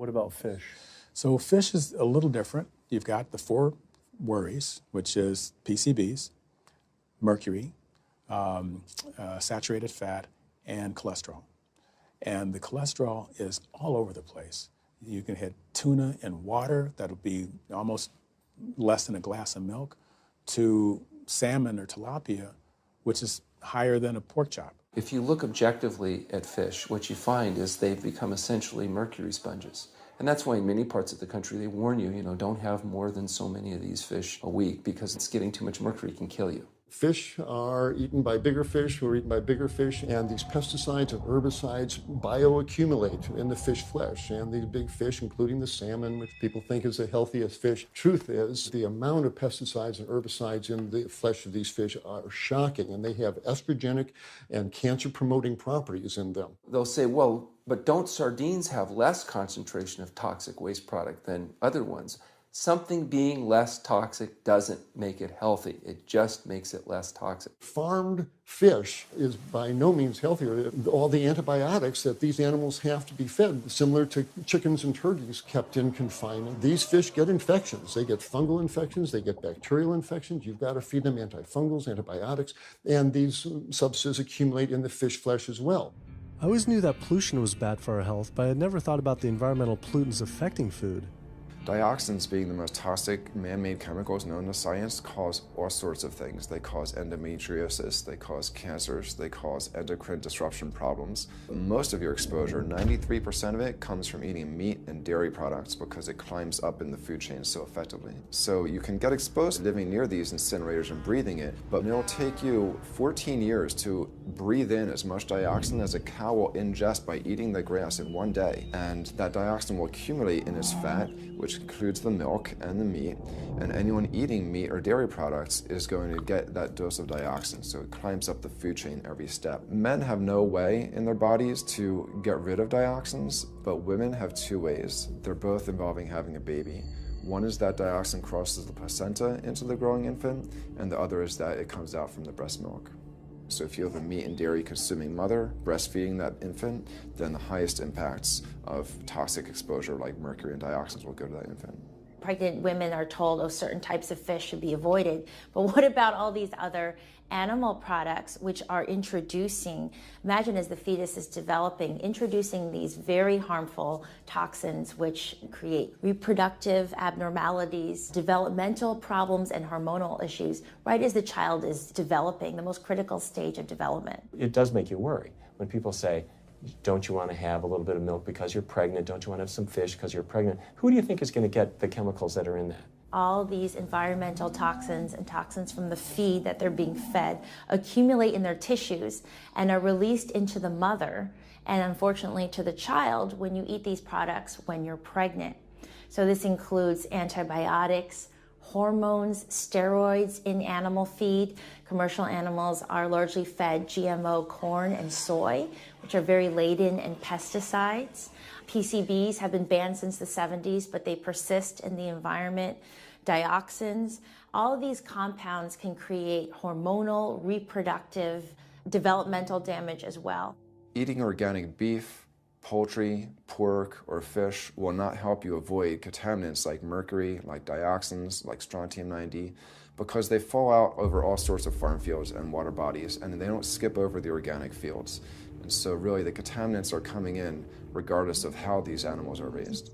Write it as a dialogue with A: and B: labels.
A: What about fish?
B: So fish is a little different. You've got the four worries, which is PCBs, mercury, saturated fat, and cholesterol. And the cholesterol is all over the place. You can hit tuna in water, that'll be almost less than a glass of milk, to salmon or tilapia, which is higher than a pork chop.
C: If you look objectively at fish, what you find is they've become essentially mercury sponges. And that's why in many parts of the country they warn you, don't have more than so many of these fish a week because it's getting too much mercury can kill you.
D: Fish are eaten by bigger fish who are eaten by bigger fish, and these pesticides and herbicides bioaccumulate in the fish flesh. And these big fish, including the salmon, which people think is the healthiest fish, truth is the amount of pesticides and herbicides in the flesh of these fish are shocking, and they have estrogenic and cancer-promoting properties in them.
C: They'll say, well, but don't sardines have less concentration of toxic waste product than other ones? Something being less toxic doesn't make it healthy. It just makes it less toxic.
D: Farmed fish is by no means healthier. All the antibiotics that these animals have to be fed, similar to chickens and turkeys kept in confinement. These fish get infections. They get fungal infections. They get bacterial infections. You've got to feed them antifungals, antibiotics, and these substances accumulate in the fish flesh as well.
A: I always knew that pollution was bad for our health, but I had never thought about the environmental pollutants affecting food.
E: Dioxins, being the most toxic man-made chemicals known to science, cause all sorts of things. They cause endometriosis, they cause cancers, they cause endocrine disruption problems. Most of your exposure, 93% of it, comes from eating meat and dairy products because it climbs up in the food chain so effectively. So you can get exposed living near these incinerators and breathing it, but it'll take you 14 years to breathe in as much dioxin as a cow will ingest by eating the grass in one day. And that dioxin will accumulate in its fat, which includes the milk and the meat, and anyone eating meat or dairy products is going to get that dose of dioxin, so it climbs up the food chain every step. Men have no way in their bodies to get rid of dioxins, but women have two ways. They're both involving having a baby. One is that dioxin crosses the placenta into the growing infant, and the other is that it comes out from the breast milk. So if you have a meat and dairy consuming mother breastfeeding that infant, then the highest impacts of toxic exposure like mercury and dioxins will go to that infant.
F: Pregnant women are told, oh, certain types of fish should be avoided. But what about all these other animal products which are introducing, imagine as the fetus is developing, introducing these very harmful toxins which create reproductive abnormalities, developmental problems, and hormonal issues right as the child is developing, the most critical stage of development.
G: It does make you worry when people say, don't you want to have a little bit of milk because you're pregnant? Don't you want to have some fish because you're pregnant? Who do you think is going to get the chemicals that are in that?
F: All these environmental toxins and toxins from the feed that they're being fed accumulate in their tissues and are released into the mother and unfortunately to the child when you eat these products when you're pregnant. So this includes antibiotics, hormones, steroids in animal feed. Commercial animals are largely fed GMO corn and soy, which are very laden in pesticides. PCBs have been banned since the 70s, but they persist in the environment. Dioxins, all of these compounds can create hormonal, reproductive, developmental damage as well.
E: Eating organic beef, poultry, pork, or fish will not help you avoid contaminants like mercury, like dioxins, like strontium-90, because they fall out over all sorts of farm fields and water bodies, and they don't skip over the organic fields. And so really the contaminants are coming in regardless of how these animals are raised.